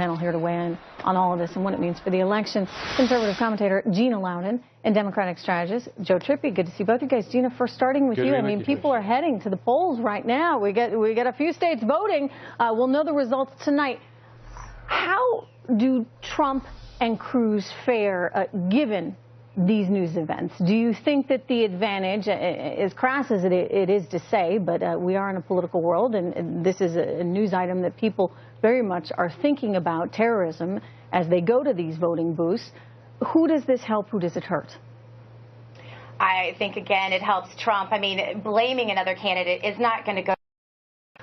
Panel here to weigh in on all of this and what it means for the election. Conservative commentator Gina Loudon and Democratic strategist Joe Trippi. Good to see both you guys. Gina, first starting with you. I mean, people are heading to the polls right now. We got a few states voting. We'll know the results tonight. How do Trump and Cruz fare given these news events? Do you think that the advantage, as crass as it is to say, but we are in a political world, and this is a news item that people very much are thinking about, terrorism, as they go to these voting booths. Who does this help? Who does it hurt? I think, again, it helps Trump. I mean, blaming another candidate is not going to go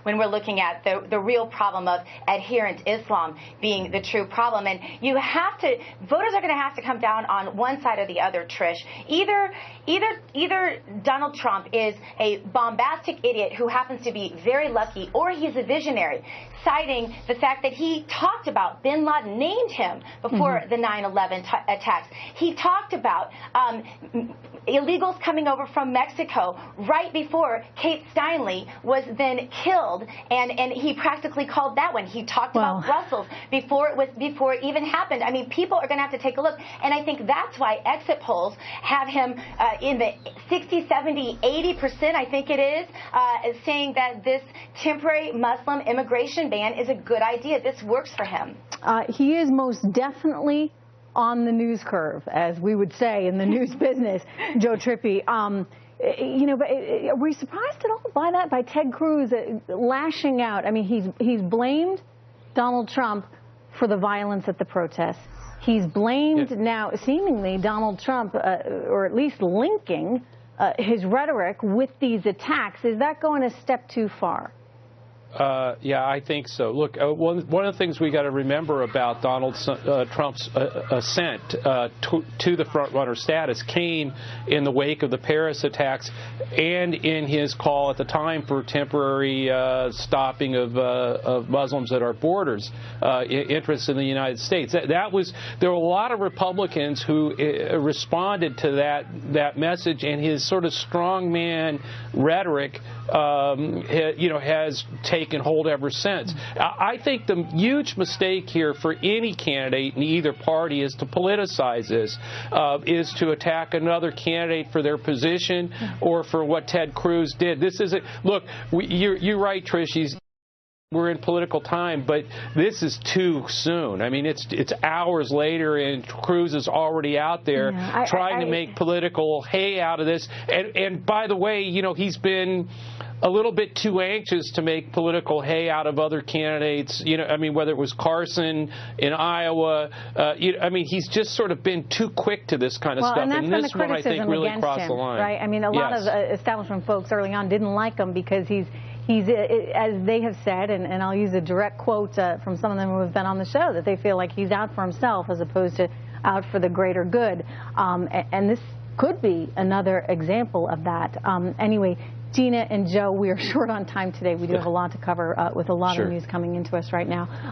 when we're looking at the real problem of adherent Islam being the true problem. And you have to, voters are going to have to come down on one side or the other, Trish. Either Donald Trump is a bombastic idiot who happens to be very lucky, or he's a visionary, citing the fact that he talked about bin Laden, named him before the 9/11 attacks. He talked about illegals coming over from Mexico right before Kate Steinle was then killed, and he practically called that one. He talked about Brussels before it even happened. I mean, people are going to have to take a look, and I think that's why exit polls have him in the 60, 70, 80%, I think it is saying that this temporary Muslim immigration ban is a good idea. This works for him. He is most definitely on the news curve, as we would say in the news business, Joe Trippi. You know, but are we surprised at all by that, by Ted Cruz lashing out? I mean, he's blamed Donald Trump for the violence at the protests. He's blamed now, seemingly, Donald Trump, or at least linking his rhetoric with these attacks. Is that going a step too far? Yeah, I think so. Look, one of the things we got to remember about Donald Trump's ascent to the front-runner status came in the wake of the Paris attacks and in his call at the time for temporary stopping of Muslims at our borders, interests in the United States. There were a lot of Republicans who responded to that message, and his sort of strongman rhetoric, has taken hold ever since. I think the huge mistake here for any candidate in either party is to politicize this, is to attack another candidate for their position or for what Ted Cruz did. This isn't, look, you're right, Trish, we're in political time, but this is too soon. I mean, it's hours later, and Cruz is already out there trying to make political hay out of this. And by the way, he's been a little bit too anxious to make political hay out of other candidates. I mean, whether it was Carson in Iowa, I mean, he's just sort of been too quick to this kind of stuff. And this one, I think, really crossed the line. Right? I mean, a lot of establishment folks early on didn't like him because he's, as they have said, and I'll use a direct quote from some of them who have been on the show, that they feel like he's out for himself as opposed to out for the greater good. And this could be another example of that. Anyway, Gina and Joe, we are short on time today. We do have a lot to cover with a lot of news coming into us right now.